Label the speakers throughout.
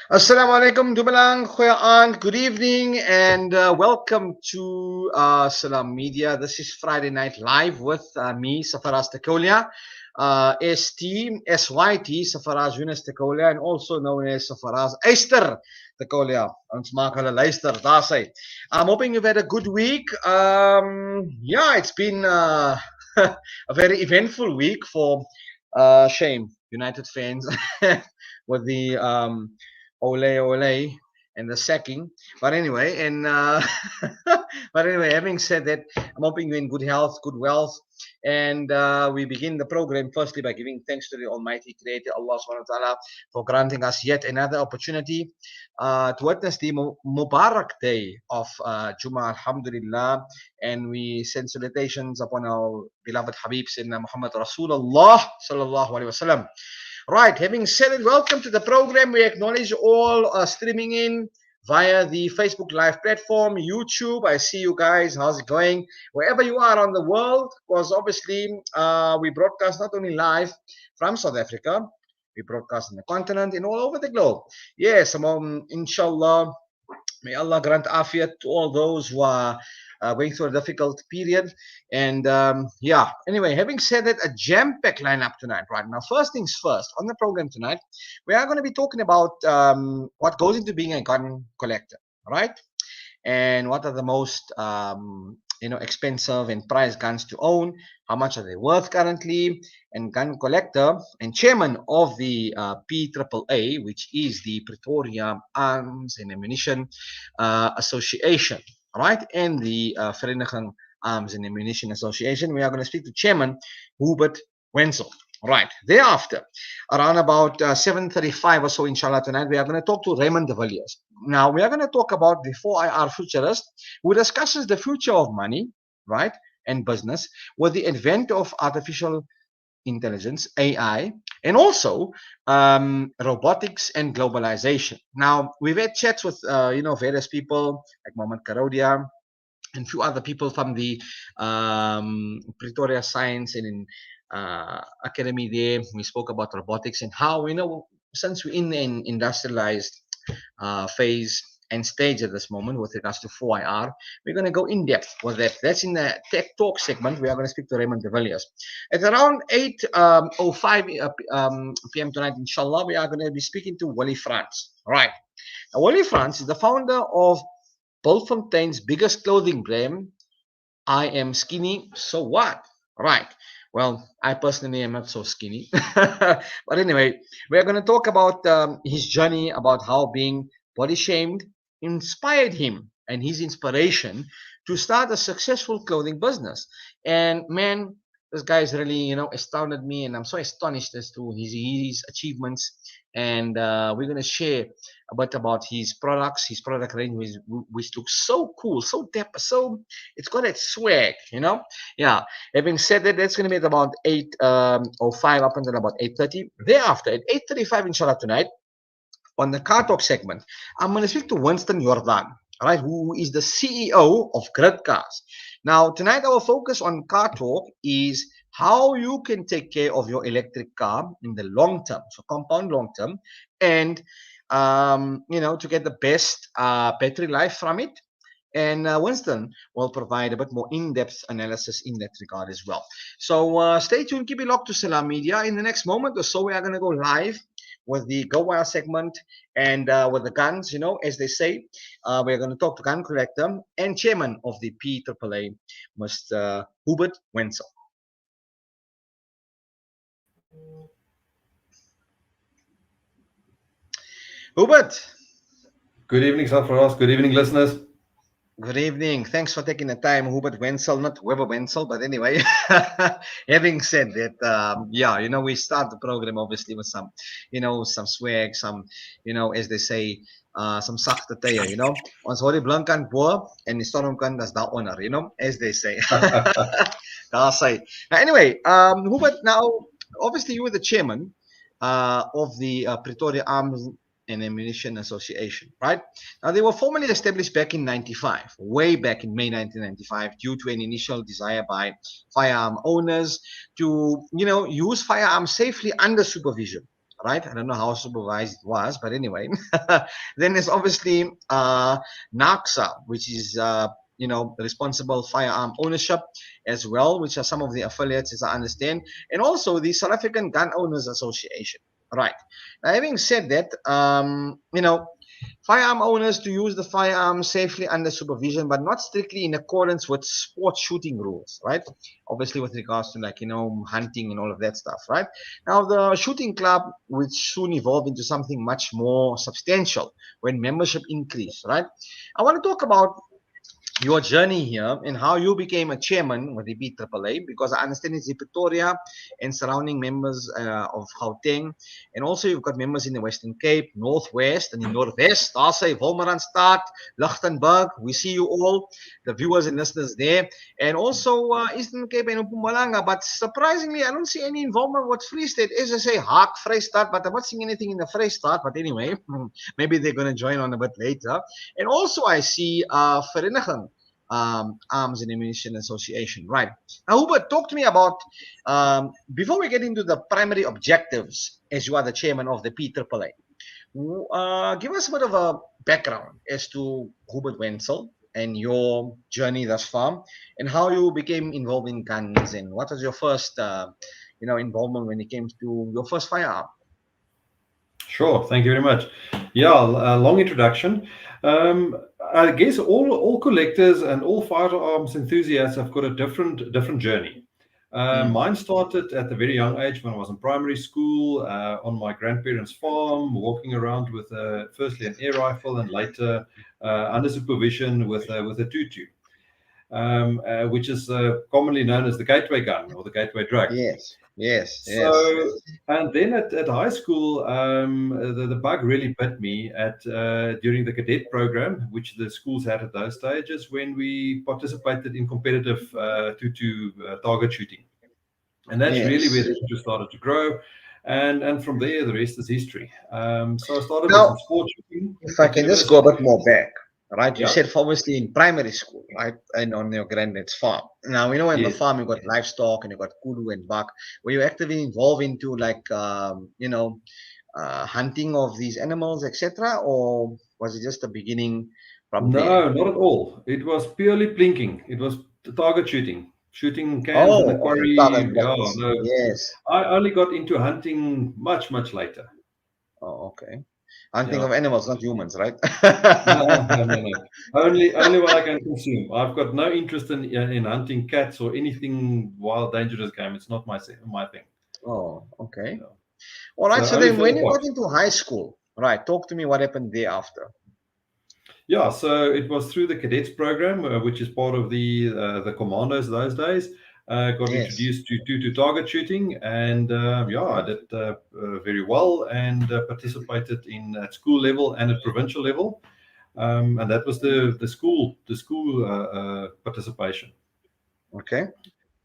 Speaker 1: Assalamu alaikum, Dumalang, Khoyaan, good evening, and welcome to Salam Media. This is Friday Night Live with me, Safaraz Takolia, SYT, Safaraz Yunus Takolia, and also known as Safaraz Eister Takolia. Ons maak hulle luister, daar sy. I'm hoping you've had a good week. Yeah, it's been a very eventful week for Shame United fans with the Ole Ole and the sacking. But anyway, and but anyway, having said that, I'm hoping you're in good health, good wealth, and we begin the program firstly by giving thanks to the Almighty Creator Allah Subhanahu wa Taala for granting us yet another opportunity to witness the Mubarak day of Jummah, Alhamdulillah, and we send salutations upon our beloved Habib Sayyidina Muhammad Rasulullah Sallallahu Alaihi Wasallam. Right, having said it, welcome to the program. We acknowledge all streaming in via the Facebook Live platform, YouTube. I see you guys. How's it going? Wherever you are on the world, because obviously we broadcast not only live from South Africa, we broadcast on the continent and all over the globe. Yes, inshallah, may Allah grant afiyat to all those who are going through a difficult period. And yeah, anyway, having said that, a jam-packed lineup tonight, right? Now, first things first, on the program tonight, we are going to be talking about what goes into being a gun collector, right? And what are the most expensive and prized guns to own, how much are they worth currently, and gun collector and chairman of the PAAA, which is the Pretoria Arms and Ammunition Association, right, and the Vereniging Arms and Ammunition Association. We are going to speak to Chairman Hubert Wentzel. Right. Thereafter, around about 7:35 or so, inshallah, tonight, we are going to talk to Raymond de Villiers. Now, we are going to talk about the 4IR futurist who discusses the future of money, right, and business with the advent of artificial intelligence, AI, and also robotics and globalization. Now, we've had chats with, various people like Mohammed Karodia and a few other people from the Pretoria Science and Academy there. We spoke about robotics and how, since we're in an industrialized phase and stage at this moment with regards to 4IR, we're going to go in depth with that. That's in the Tech Talk segment. We are going to speak to Raymond de Villiers. At around 8:05 p.m. tonight, inshallah, we are going to be speaking to Wally France. All right. Now, Wally France is the founder of Bultfontein's biggest clothing brand, I Am Skinny, So What? Right. Well, I personally am not so skinny. But anyway, we're going to talk about his journey, about how being body shamed inspired him and his inspiration to start a successful clothing business. And man, this guy has really, astounded me, and I'm so astonished as to his achievements. And we're going to share a bit about his products, his product range, which looks so cool, so dapper, so it's got that swag, Yeah. Having said that, that's going to be at about 8:05 up until about 8:30. Thereafter, at 8:35, inshallah, tonight, on the Car Talk segment, I'm going to speak to Winston Jordan, right, who is the CEO of Grid Cars. Now, tonight, our focus on Car Talk is how you can take care of your electric car in the long term, so compound long term, and to get the best battery life from it. And Winston will provide a bit more in-depth analysis in that regard as well. So stay tuned, keep it locked to Salam Media. In the next moment or so, we are going to go live with the Go Wild segment and with the guns, as they say. We're going to talk to gun collector and chairman of the PAAA, Mr. Hubert Wentzel. Hubert.
Speaker 2: Good evening, Safaraz. Good evening, listeners.
Speaker 1: Good evening. Thanks for taking the time, Hubert Wentzel, not Weber Wentzel, but anyway, having said that, we start the program obviously with some, some swag, some, as they say, some sagte tye, Ons hoor die blink kant bo en die stormkant is daar onder, as they say. Daar say. Anyway, Hubert, now, obviously you were the chairman of the Pretoria Arms and Ammunition Association, right? Now, they were formally established back in 95, way back in May 1995, due to an initial desire by firearm owners to, use firearms safely under supervision, right? I don't know how supervised it was, but anyway. Then there's obviously NACSA, which is responsible firearm ownership as well, which are some of the affiliates, as I understand, and also the South African Gun Owners Association. Right. Now, having said that, firearm owners to use the firearm safely under supervision, but not strictly in accordance with sport shooting rules, right? Obviously, with regards to hunting and all of that stuff, right? Now, the shooting club, which soon evolved into something much more substantial when membership increased, right? I want to talk about your journey here and how you became a chairman with the BAAA, because I understand it's in Pretoria and surrounding members of Gauteng, and also you've got members in the Western Cape, Northwest, and the Northwest, Daarsy, Wolmaranstad, Lichtenburg. We see you all, the viewers and listeners there, and also Eastern Cape and Mpumalanga. But surprisingly, I don't see any involvement with Free State. As I say, Haak, Vrystaat, but I'm not seeing anything in the Vrystaat. But anyway, maybe they're going to join on a bit later. And also I see Vereniging Arms and Ammunition Association. Right. Now, Hubert, talk to me about, before we get into the primary objectives, as you are the chairman of the PAAA, give us a bit of a background as to Hubert Wentzel and your journey thus far, and how you became involved in guns, and what was your first, involvement when it came to your first firearm.
Speaker 2: Sure, thank you very much. Yeah, a long introduction. I guess all collectors and all firearms enthusiasts have got a different journey. Mine started at a very young age when I was in primary school on my grandparents' farm, walking around with firstly an air rifle and later under supervision with a tutu, which is commonly known as the gateway gun or the gateway drug.
Speaker 1: Yes.
Speaker 2: So, and then at high school, the bug really bit me during the cadet program, which the schools had at those stages when we participated in competitive to target shooting, and that's really where the interest started to grow, and from there the rest is history. So I started with some sport shooting.
Speaker 1: If I can just go a bit more back. Right, you said obviously in primary school, right, and on your granddad's farm. Now we know in the farm you got livestock and you got kudu and buck. Were you actively involved into hunting of these animals, etc., or was it just the beginning from there?
Speaker 2: No, not at all. It was purely plinking. It was target shooting cans in the quarry.
Speaker 1: Yes.
Speaker 2: I only got into hunting much later.
Speaker 1: Oh, okay. Hunting of animals, not humans, right?
Speaker 2: No. Only what I can consume. I've got no interest in hunting cats or anything wild, dangerous game. It's not my thing.
Speaker 1: Oh, okay. Yeah. All right. So then, when you got into high school, right? Talk to me. What happened thereafter?
Speaker 2: Yeah. So it was through the cadets program, which is part of the commandos those days. Got introduced to target shooting, and I did very well and participated at school level and at provincial level, and that was the school participation.
Speaker 1: Okay.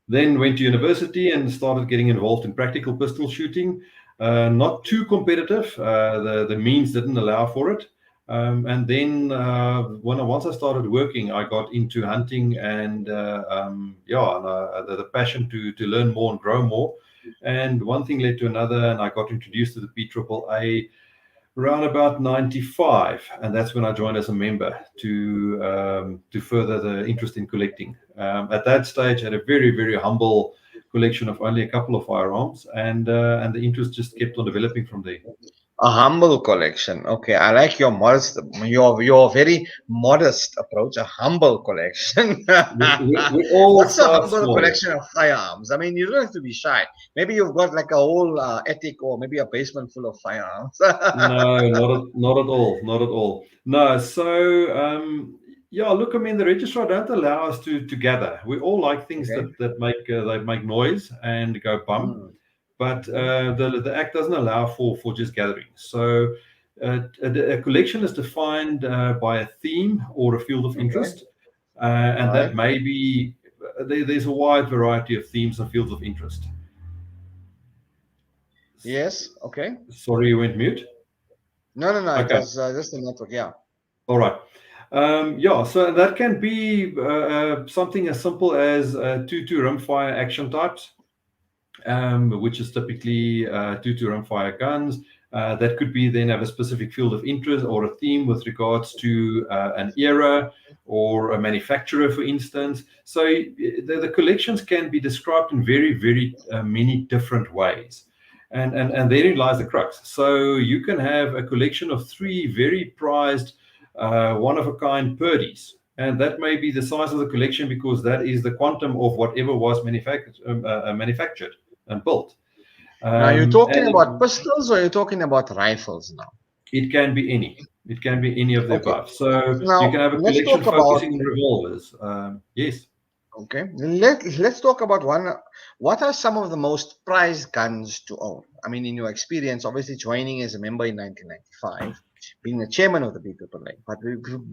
Speaker 2: Then went to university and started getting involved in practical pistol shooting. Not too competitive. The means didn't allow for it. And then once I started working, I got into hunting and the passion to learn more and grow more. And one thing led to another, and I got introduced to the PAAA around about 95, and that's when I joined as a member to further the interest in collecting. At that stage, I had a very, very humble collection of only a couple of firearms, and the interest just kept on developing from there.
Speaker 1: A humble collection. Okay, I like your your very modest approach. A humble collection. What's a humble collection of firearms? I mean, you don't have to be shy. Maybe you've got like a whole attic or maybe a basement full of firearms.
Speaker 2: No, not at all. No, so look, I mean, the registrar don't allow us to gather. We all like things that make noise and go bum. But the Act doesn't allow for just gathering. So a collection is defined by a theme or a field of interest, and that may be there's a wide variety of themes and fields of interest.
Speaker 1: Yes. Okay.
Speaker 2: Sorry, you went mute.
Speaker 1: No. Okay. It was just the network. Yeah.
Speaker 2: All right. So that can be something as simple as 2 rimfire action types. which is typically 2 rimfire guns. That could be then have a specific field of interest or a theme with regards to an era or a manufacturer, for instance. So the collections can be described in very, very many different ways. And therein lies the crux. So you can have a collection of 3 very prized, one-of-a-kind Purdies. And that may be the size of the collection because that is the quantum of whatever was manufactured and built.
Speaker 1: Now, you're talking
Speaker 2: And
Speaker 1: about pistols or you're talking about rifles now?
Speaker 2: it can be any. It can be any of the
Speaker 1: Okay.
Speaker 2: above. So you
Speaker 1: Now,
Speaker 2: can have a
Speaker 1: let's
Speaker 2: collection
Speaker 1: talk about,
Speaker 2: focusing on revolvers. Yes.
Speaker 1: okay, let's talk about one. What are some of the most prized guns to own? I mean, in your experience, obviously joining as a member in 1995, being the chairman of the PAAA. But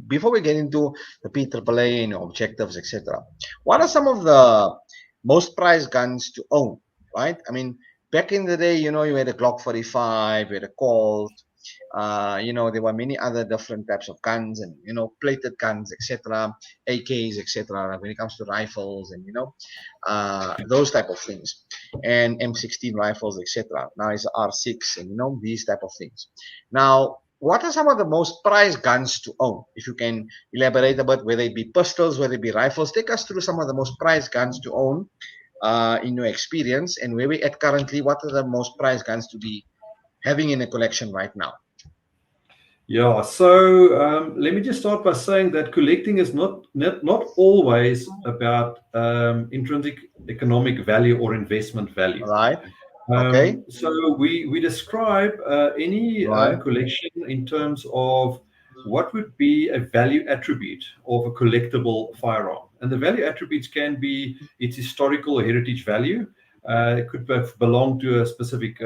Speaker 1: before we get into the PAAA and your objectives, etc., what are some of the most prized guns to own? Right? I mean, back in the day, you had a Glock 45, you had a Colt. There were many other different types of guns and plated guns, etc., AKs, etc. When it comes to rifles and those type of things, and M16 rifles, etc. Now it's R6 and these type of things. Now, what are some of the most prized guns to own? If you can elaborate about whether it be pistols, whether it be rifles, take us through some of the most prized guns to own in your experience, and where we at currently. What are the most prized guns to be having in a collection right now?
Speaker 2: Yeah, so let me just start by saying that collecting is not always about intrinsic economic value or investment value.
Speaker 1: Right. Okay.
Speaker 2: So we describe any
Speaker 1: Right.
Speaker 2: collection in terms of what would be a value attribute of a collectible firearm. And the value attributes can be its historical or heritage value. It could belong to a specific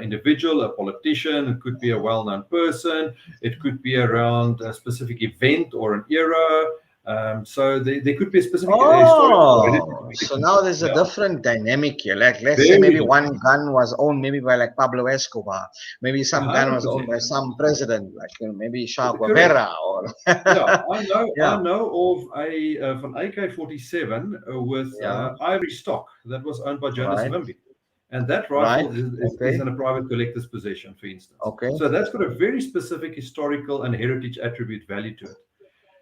Speaker 2: individual, a politician. It could be a well-known person. It could be around a specific event or an era. So there could be a specific historical or heritage
Speaker 1: Oh, so
Speaker 2: value.
Speaker 1: now there's a
Speaker 2: Yeah,
Speaker 1: different dynamic here. Like, let's say
Speaker 2: very
Speaker 1: maybe
Speaker 2: different.
Speaker 1: one gun was owned maybe by like Pablo Escobar. Maybe some gun was owned
Speaker 2: 100%.
Speaker 1: by some president, like maybe Che
Speaker 2: Correct.
Speaker 1: Guevara or
Speaker 2: Yeah, I
Speaker 1: yeah,
Speaker 2: know of a of an AK-47 with
Speaker 1: yeah,
Speaker 2: ivory stock that was owned by Jonas
Speaker 1: right,
Speaker 2: Savimbi, and that
Speaker 1: right,
Speaker 2: rifle is
Speaker 1: okay,
Speaker 2: in a private collector's possession, for instance.
Speaker 1: okay,
Speaker 2: So that's got a very specific historical and heritage attribute value to it.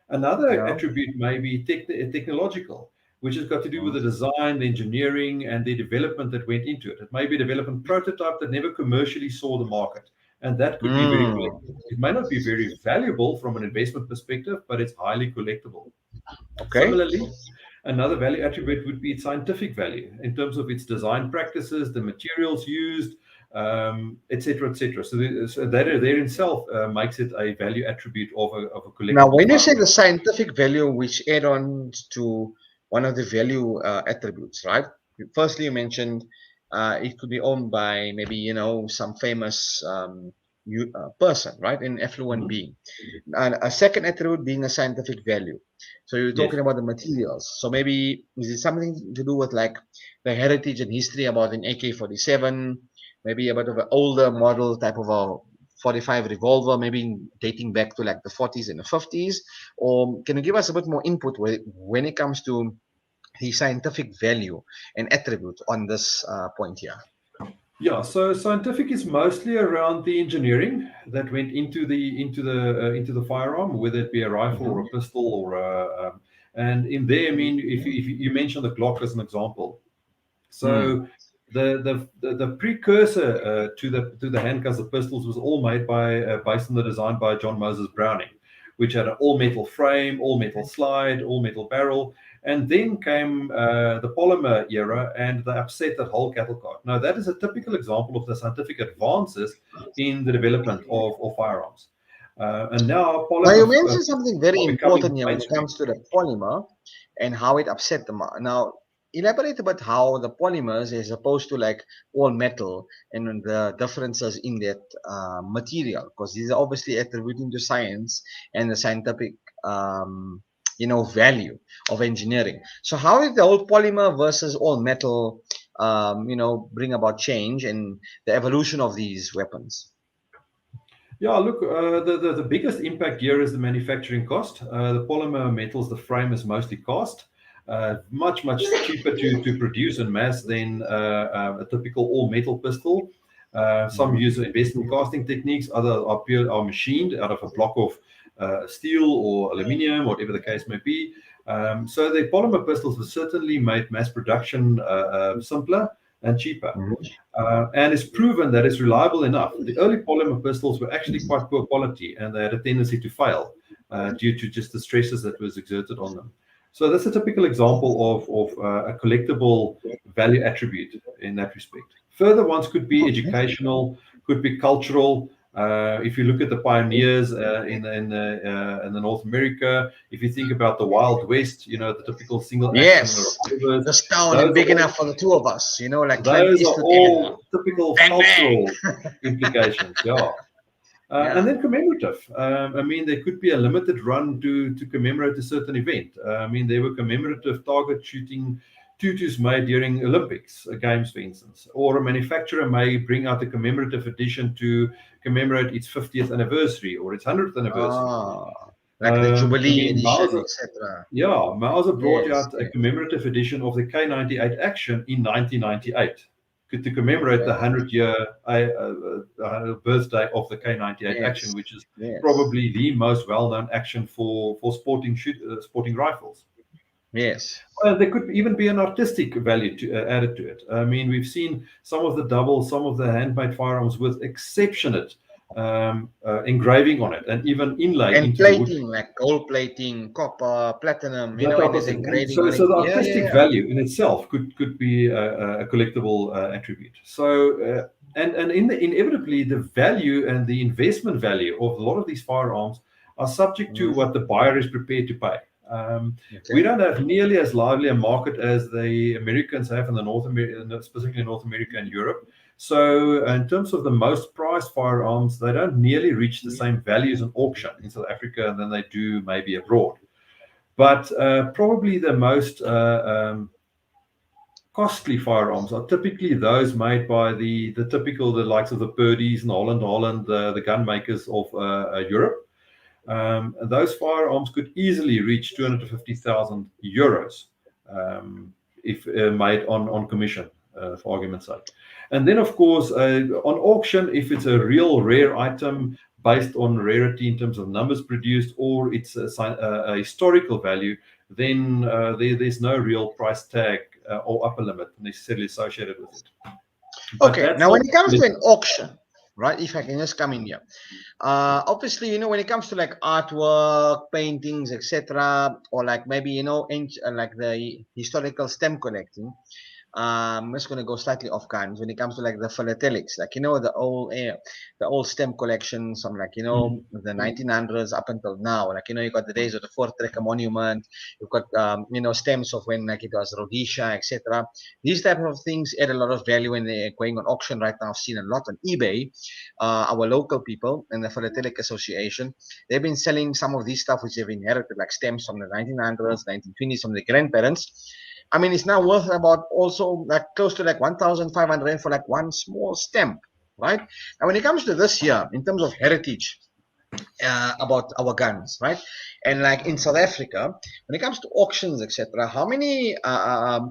Speaker 2: Another
Speaker 1: yeah,
Speaker 2: attribute may be technological, which has got to do with the design, the engineering, and the development that went into it. It may be a development prototype that never commercially saw the market, and that could be very
Speaker 1: mm,
Speaker 2: collectible. It may not be very valuable from an investment perspective, but it's highly collectible.
Speaker 1: okay.
Speaker 2: Similarly, another value attribute would be its scientific value in terms of its design practices, the materials used, etc., etc. So that there in itself makes it a value attribute of a
Speaker 1: Now,
Speaker 2: collectible
Speaker 1: when you say
Speaker 2: firearm.
Speaker 1: the scientific value, which add on to one of the value attributes, right? Firstly, you mentioned it could be owned by maybe some famous person, right? An affluent
Speaker 2: Mhm.
Speaker 1: being. And a second attribute being a scientific value. So you're
Speaker 2: Yes.
Speaker 1: talking about the materials. So maybe is it something to do with like the heritage and history about an AK-47, maybe a bit of an older model type of a 45 revolver, maybe dating back to like the 40s and the 50s? Or can you give us a bit more input when it comes to the scientific value and attribute on this point here?
Speaker 2: Yeah, so scientific is mostly around the engineering that went into the firearm, whether it be a rifle or a
Speaker 1: Hmm.
Speaker 2: pistol or and in there, I mean, if you mentioned the Glock as an example,
Speaker 1: Hmm.
Speaker 2: so the precursor to the handguns, the pistols, was all made based on the design by John Moses Browning, which had an all metal frame, all metal slide, all metal barrel, and then came the polymer era, and they upset that whole cattle cart. Now that is a typical example of the scientific advances in the development of firearms, and now
Speaker 1: Now
Speaker 2: polymer
Speaker 1: you mentioned something very
Speaker 2: are becoming
Speaker 1: important here when it
Speaker 2: mainstream.
Speaker 1: comes to the polymer and how it upset them. Now elaborate about how the polymers is opposed to like all metal and the differences in that material, because these are obviously attributing to science and the scientific value of engineering. So how did the whole polymer versus all metal bring about change and the evolution of these weapons?
Speaker 2: Yeah, look, the biggest impact here is the manufacturing cost. The polymer metals, the frame is mostly cast. much cheaper to produce in mass than a typical all-metal pistol. Some use investment casting techniques, others are machined out of a block of steel or aluminium, whatever the case may be. So the polymer pistols have certainly made mass production simpler and cheaper. And it's proven that it's reliable enough. The early polymer pistols were actually quite poor quality, and they had a tendency to fail due to just the stresses that was exerted on them. So that's a typical example of a collectible value attribute in that respect. Further ones could be educational, could be cultural. If you look at the pioneers in the North America, if you think about the Wild West, the typical single action.
Speaker 1: Yes, the stone and big enough for the two of us, like
Speaker 2: those are all typical cultural implications. Yeah. And then commemorative. I mean, there could be a limited run to commemorate a certain event. I mean, there were commemorative target shooting tutus made during Olympics Games, for instance, or a manufacturer may bring out a commemorative edition to commemorate its 50th anniversary or its 100th anniversary.
Speaker 1: Like the Jubilee edition, etc.
Speaker 2: Yeah, Mauser brought out a commemorative edition of the K98 action in 1998 to commemorate the 100-year birthday of the K98 action, which is probably the most well-known action for sporting rifles.
Speaker 1: Yes.
Speaker 2: There could even be an artistic value added to it. I mean, we've seen some of the doubles, some of the handmade firearms with exceptionate engraving on it, and even inlay
Speaker 1: and
Speaker 2: into
Speaker 1: plating,
Speaker 2: the wood.
Speaker 1: like gold plating, copper, platinum. There's engraving.
Speaker 2: So the artistic value in itself could be a collectible attribute. So and inevitably the value and the investment value of a lot of these firearms are subject to what the buyer is prepared to pay. We don't have nearly as lively a market as the Americans have in specifically North America and Europe. So in terms of the most prized firearms, they don't nearly reach the same values in auction in South Africa than they do maybe abroad. But probably the most costly firearms are typically those made by the likes of the Purdy's and Holland, the gun makers of Europe. Those firearms could easily reach 250,000 euros if made on commission, for argument's sake. And then, of course, on auction, if it's a real rare item based on rarity in terms of numbers produced, or it's a historical value, then there's no real price tag or upper limit necessarily associated with it.
Speaker 1: Okay, now when it comes to an auction, right, if I can just come in here, obviously, when it comes to like artwork, paintings, etc., or like maybe, like the historical stamp collecting, I'm just going to go slightly off guns when it comes to like the philatelics, like the old stamp collections from like the 1900s up until now. Like you got the days of the Fort Trekker Monument, you've got stamps of when like it was Rhodesia, etc. These type of things add a lot of value when they're going on auction right now. I've seen a lot on eBay. Our local people and the Philatelic Association, they've been selling some of these stuff which they've inherited, like stamps from the 1900s, 1920s from the grandparents. I mean, it's now worth about also like close to like 1,500 for like one small stamp, right? And when it comes to this year, in terms of heritage, about our guns, right? And like in South Africa, when it comes to auctions, etc., how many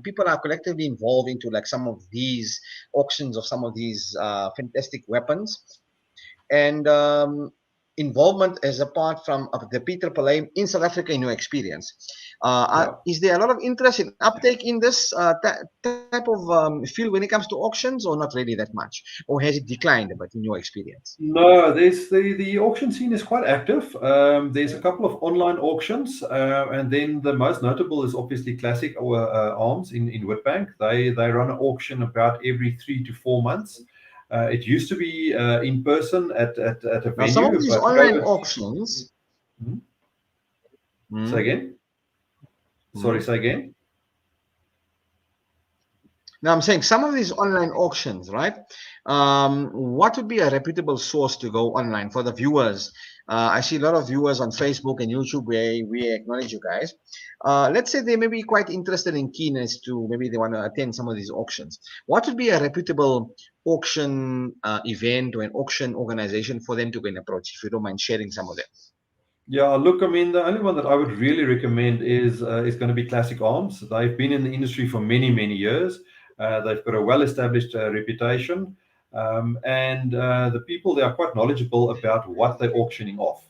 Speaker 1: people are collectively involved into like some of these auctions of some of these fantastic weapons? And involvement as apart from the PAA in South Africa in your experience. Is there a lot of interest in uptake in this type of field when it comes to auctions, or not really that much? Or has it declined a bit in your experience?
Speaker 2: No, there's the auction scene is quite active. There's a couple of online auctions, and then the most notable is obviously Classic Arms in Witbank. They run an auction about every 3 to 4 months. It used to be in person at a venue.
Speaker 1: Now, some of these online auctions.
Speaker 2: Say again? Sorry, say again?
Speaker 1: Now, I'm saying some of these online auctions, right? What would be a reputable source to go online for the viewers? I see a lot of viewers on Facebook and YouTube where we acknowledge you guys. Let's say they may be quite interested and keen as to maybe they want to attend some of these auctions. What would be a reputable auction event or an auction organization for them to go and approach, if you don't mind sharing some of them?
Speaker 2: Yeah, look, I mean, the only one that I would really recommend is going to be Classic Arms. They've been in the industry for many, many years. They've got a well-established reputation, and the people there are quite knowledgeable about what they're auctioning off.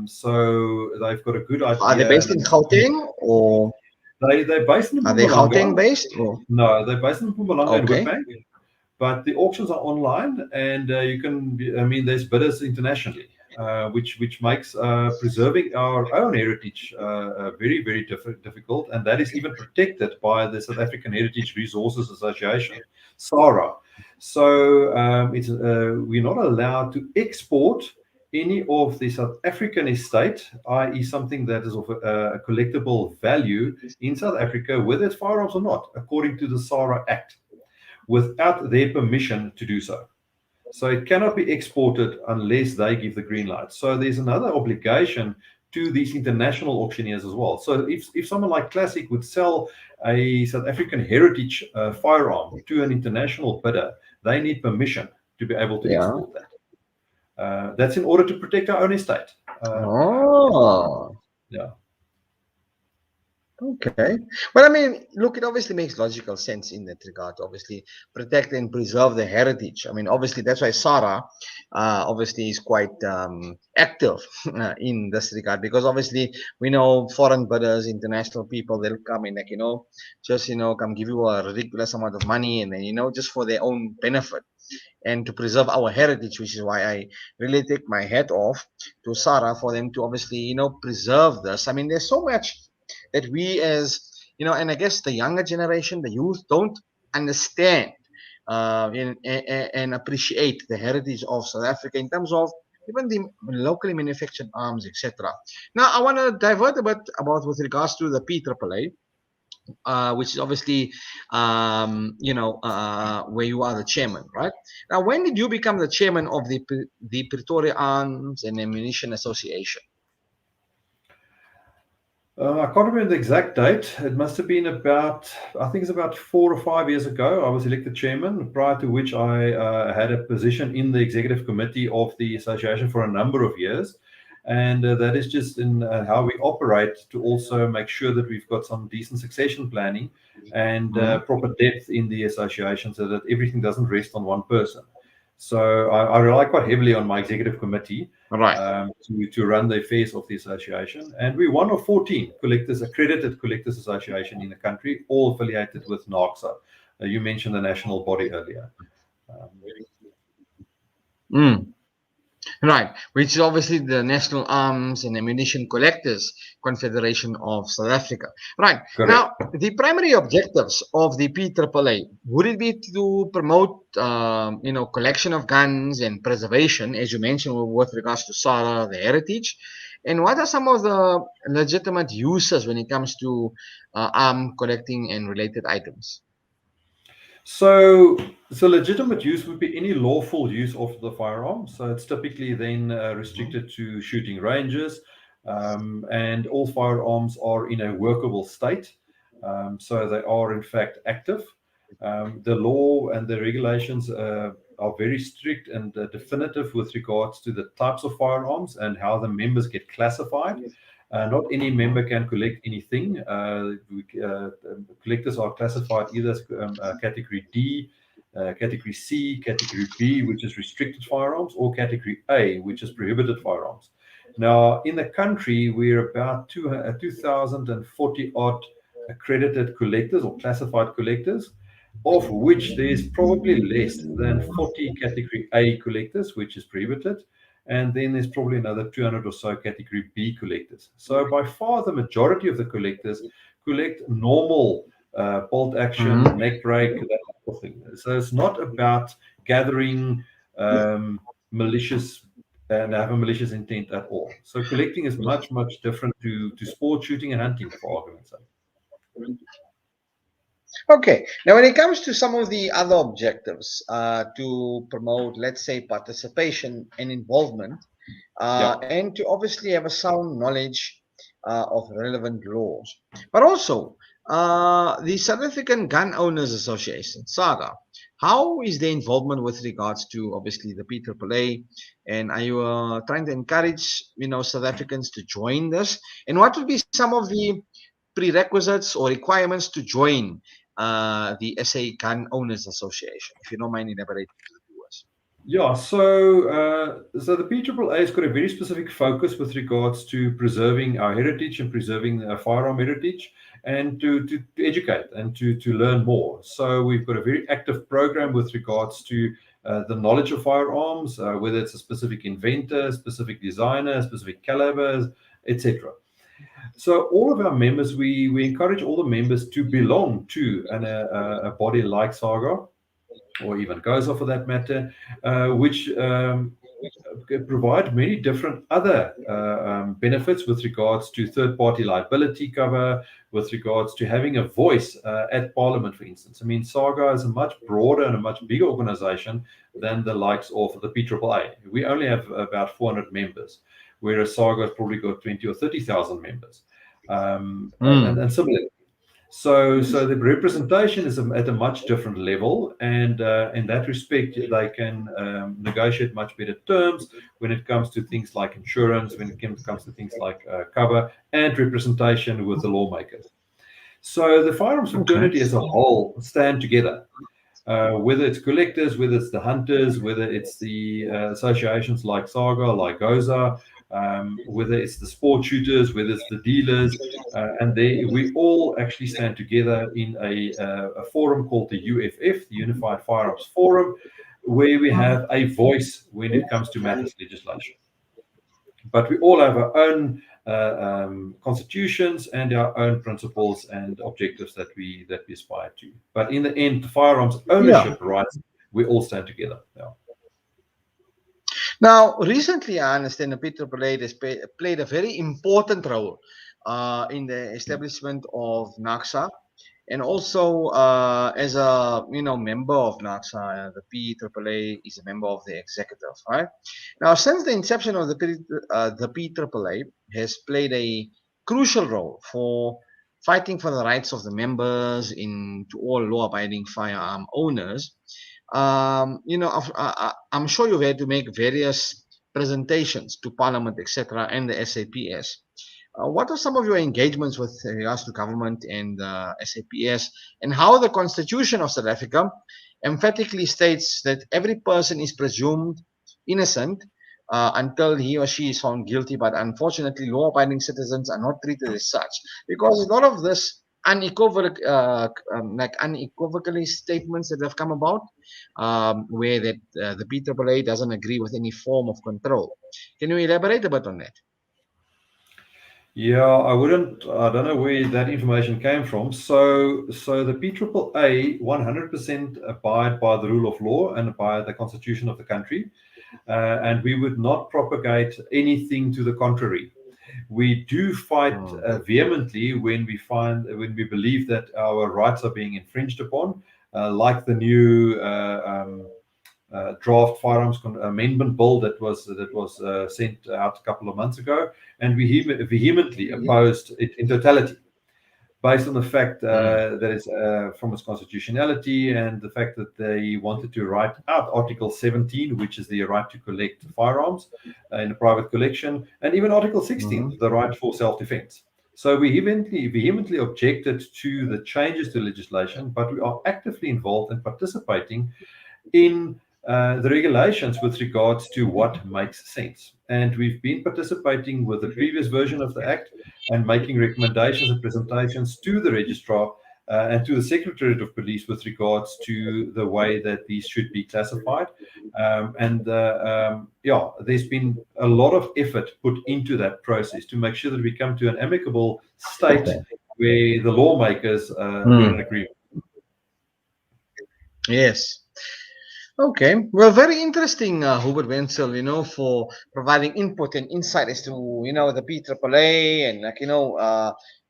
Speaker 2: So they've got a good
Speaker 1: Are they
Speaker 2: idea.
Speaker 1: based in Gauteng or
Speaker 2: They're based in
Speaker 1: are they Gauteng
Speaker 2: Mpumalanga.
Speaker 1: based? Or
Speaker 2: No, they're based in Mpumalanga and
Speaker 1: okay,
Speaker 2: Witbank. But the auctions are online, and you can. I mean, there's bidders internationally, which makes preserving our own heritage very very difficult, and that is even protected by the South African Heritage Resources Association, SARA. So it's we're not allowed to export any of the South African estate, i.e., something that is of a collectible value in South Africa, whether it's firearms or not, according to the SARA Act, without their permission to do so. So it cannot be exported unless they give the green light. So there's another obligation to these international auctioneers as well. So if someone like Classic would sell a South African heritage firearm to an international bidder, they need permission to be able to
Speaker 1: yeah.
Speaker 2: export that. That's in order to protect our own estate.
Speaker 1: Oh,
Speaker 2: Yeah.
Speaker 1: okay. Well, I mean, look, it obviously makes logical sense in that regard. Obviously, protect and preserve the heritage. I mean, obviously, that's why Sarah, obviously, is quite active in this regard because obviously we know foreign bidders, international people, they'll come in like just come give you a ridiculous amount of money and then just for their own benefit and to preserve our heritage, which is why I really take my hat off to Sarah for them to obviously preserve this. I mean, there's so much that we as and I guess the younger generation, the youth, don't understand and appreciate the heritage of South Africa in terms of even the locally manufactured arms, etc. Now, I want to divert a bit about with regards to the PAAA, which is obviously, where you are the chairman, right? Now, when did you become the chairman of the Pretoria Arms and Ammunition Association?
Speaker 2: I can't remember the exact date. It must have been about, I think it's about 4 or 5 years ago. I was elected chairman, prior to which I had a position in the executive committee of the association for a number of years. And that is just in how we operate to also make sure that we've got some decent succession planning and
Speaker 1: Mhm.
Speaker 2: proper depth in the association so that everything doesn't rest on one person. So I rely quite heavily on my executive committee
Speaker 1: Right.
Speaker 2: to run the affairs of the association. And we're one of 14 collectors, accredited collectors association in the country, all affiliated with NACSA. You mentioned the national body earlier. Um,
Speaker 1: Mm. Right, which is obviously the National Arms and Ammunition Collectors Confederation of South Africa. Right,
Speaker 2: correct.
Speaker 1: now the primary objectives of the PAAA, would it be to promote, collection of guns and preservation, as you mentioned, with regards to SARA, the heritage, and what are some of the legitimate uses when it comes to arm collecting and related items?
Speaker 2: So legitimate use would be any lawful use of the firearm. So it's typically then restricted to shooting ranges, and all firearms are in a workable state. So they are in fact active. The law and the regulations are very strict and definitive with regards to the types of firearms and how the members get classified. Not any member can collect anything. Collectors are classified either as category D, category C, category B, which is restricted firearms, or category A, which is prohibited firearms. Now, in the country, we're about 2,040 odd accredited collectors or classified collectors, of which there's probably less than 40 category A collectors, which is prohibited, and then there's probably another 200 or so category B collectors. So by far the majority of the collectors collect normal bolt action,
Speaker 1: Mhm.
Speaker 2: neck break, that type of thing. So it's not about gathering malicious and have a malicious intent at all. So collecting is much, much different to sport shooting and hunting, for argument's sake.
Speaker 1: Okay, now when it comes to some of the other objectives to promote, let's say, participation and involvement,
Speaker 2: Yeah.
Speaker 1: and to obviously have a sound knowledge of relevant laws, but also The South African Gun Owners Association, SAGA. How is their involvement with regards to obviously the PAAA, and are you trying to encourage South Africans to join this? And what would be some of the prerequisites or requirements to join the SA Gun Owners Association? If you don't mind elaborating to the viewers.
Speaker 2: Yeah, so the PAAA has got a very specific focus with regards to preserving our heritage and preserving our firearm heritage, and to educate and to learn more. So we've got a very active program with regards to the knowledge of firearms, whether it's a specific inventor, specific designer, specific calibers, etc. So all of our members, we encourage all the members to belong to a body like Saga, or even GOSA for that matter, which provide many different other benefits with regards to third-party liability cover, with regards to having a voice at Parliament, for instance. I mean, SAGA is a much broader and a much bigger organization than the likes of the PAAA. We only have about 400 members, whereas SAGA has probably got 20 or 30,000 members. And similarly. So the representation is at a much different level, and in that respect, they can negotiate much better terms when it comes to things like insurance, when it comes to things like cover and representation with the lawmakers. So the firearms fraternity as a whole stand together. Whether it's collectors, whether it's the hunters, whether it's the associations like SAGA, like GOSA, whether it's the sport shooters, whether it's the dealers, and we all actually stand together in a forum called the UFF, the Unified Firearms Forum, where we have a voice when it comes to matters legislation. But we all have our own constitutions and our own principles and objectives that we aspire to. But in the end, the firearms ownership rights, we all stand together. Yeah.
Speaker 1: Now, recently, I understand the PAAA has played a very important role in the establishment of NACSA, and also as a member of NACSA, the PAAA is a member of the executive. Right now, since the inception of the PAAA has played a crucial role for fighting for the rights of the members to all law-abiding firearm owners. I'm sure you've had to make various presentations to Parliament, etc., and the SAPS. What are some of your engagements with regards to government and SAPS, and how the Constitution of South Africa emphatically states that every person is presumed innocent until he or she is found guilty, but unfortunately law-abiding citizens are not treated as such, because a lot of this unequivocally statements that have come about, where that the PAAA doesn't agree with any form of control. Can you elaborate a bit on that?
Speaker 2: Yeah, I don't know where that information came from. So the PAAA 100% abide by the rule of law and by the constitution of the country, and we would not propagate anything to the contrary. We do fight vehemently when we believe that our rights are being infringed upon, like the new draft firearms amendment bill that was sent out a couple of months ago, and we vehemently opposed it in totality, based on the fact that it's from its constitutionality and the fact that they wanted to write out Article 17, which is the right to collect firearms in a private collection, and even Article 16, the right for self-defense. So we vehemently objected to the changes to legislation, but we are actively involved and participating in the regulations with regards to what makes sense. And we've been participating with the previous version of the Act and making recommendations and presentations to the registrar and to the Secretariat of Police with regards to the way that these should be classified. There's been a lot of effort put into that process to make sure that we come to an amicable state where the lawmakers are in agreement.
Speaker 1: Yes. Okay, well, very interesting, Hubert Wentzel, for providing input and insight as to, the PAAA and,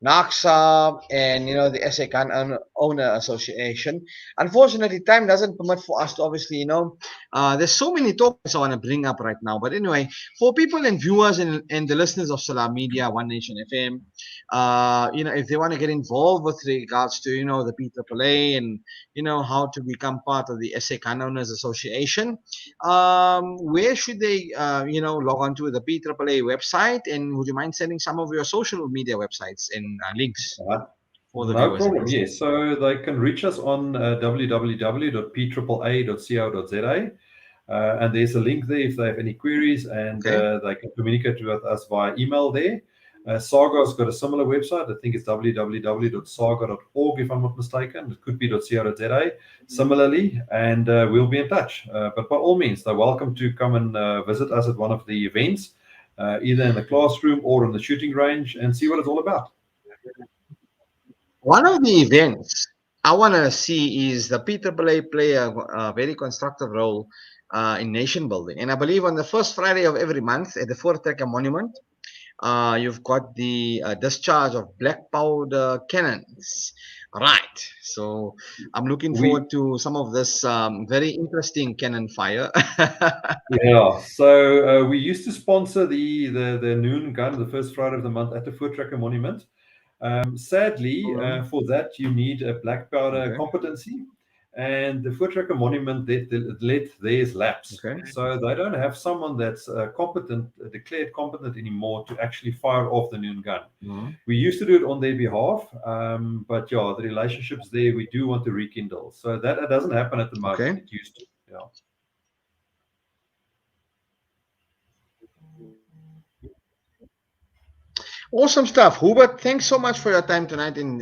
Speaker 1: NACSA, and the SA Gun Owner Association. Unfortunately, time doesn't permit for us to obviously, there's so many topics I want to bring up right now. But anyway, for people and viewers and the listeners of Salam Media, One Nation FM, if they want to get involved with regards to, the PAAA and, how to become part of the SA Gun Owners Association, where should they, log on to the PAAA website? And would you mind sending some of your social media websites and links for the
Speaker 2: No
Speaker 1: viewers and
Speaker 2: problem.
Speaker 1: listeners?
Speaker 2: Yes. So they can reach us on www.pAAA.co.za. And there's a link there if they have any queries, and
Speaker 1: Okay.
Speaker 2: they can communicate with us via email there. Saga's got a similar website. I think it's www.saga.org, if I'm not mistaken. It could be .co.za similarly, and we'll be in touch. But by all means, they're welcome to come and visit us at one of the events, either in the classroom or in the shooting range, and see what it's all about.
Speaker 1: One of the events I want to see is the PAAA play a very constructive role in nation building. And I believe on the first Friday of every month at the Fort Trekker Monument, you've got the discharge of black powder cannons. Right. So I'm looking
Speaker 2: We
Speaker 1: forward to some of this very interesting cannon fire.
Speaker 2: Yeah, so we used to sponsor the noon gun, the first Friday of the month at the Foot Tracker Monument. Sadly,
Speaker 1: Mhm.
Speaker 2: for that you need a black powder
Speaker 1: Okay.
Speaker 2: competency, and the Foot Tracker Monument let theirs lapse.
Speaker 1: Okay.
Speaker 2: So they don't have someone that's competent, declared competent anymore to actually fire off the noon gun.
Speaker 1: Mhm.
Speaker 2: We used to do it on their behalf, but yeah, the relationships there we do want to rekindle. So that doesn't happen at the moment.
Speaker 1: Okay.
Speaker 2: It used to. Yeah.
Speaker 1: Awesome stuff, Hubert. Thanks so much for your time tonight, and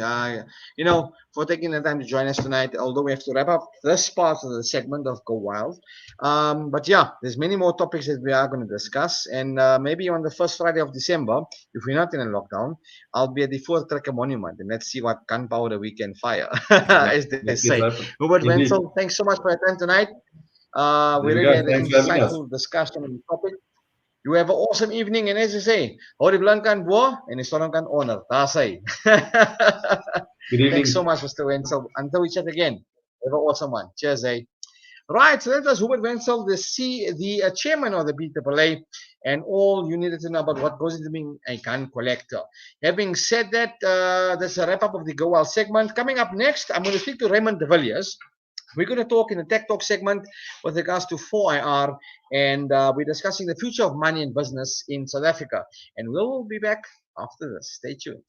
Speaker 1: for taking the time to join us tonight. Although we have to wrap up this part of the segment of Go Wild, but yeah, there's many more topics that we are going to discuss, and maybe on the first Friday of December, if we're not in a lockdown, I'll be at the Fort Trekker Monument, and let's see what gunpowder we can fire, as they
Speaker 2: Let's get
Speaker 1: say.
Speaker 2: open.
Speaker 1: Hubert
Speaker 2: Indeed.
Speaker 1: Wentzel, thanks so much for your time tonight. We
Speaker 2: There we
Speaker 1: really
Speaker 2: go.
Speaker 1: had an
Speaker 2: Thanks for having us.
Speaker 1: insightful discussion on the topic. You have an awesome evening, and as you say, hou die blink kan bo en die son kan onder. Daar's hy.
Speaker 2: Good
Speaker 1: Thanks so
Speaker 2: evening.
Speaker 1: much, Mr. Wenzel. Until we chat again, have an awesome one. Cheers, eh? Right, so that was Hubert Wenzel, the chairman of the PAAA, and all you needed to know about what goes into being a gun collector. Having said that, that's a wrap up of the Go Wild segment. Coming up next, I'm going to speak to Raymond de Villiers. We're going to talk in the Tech Talk segment with regards to 4IR, and we're discussing the future of money and business in South Africa. And we'll be back after this. Stay tuned.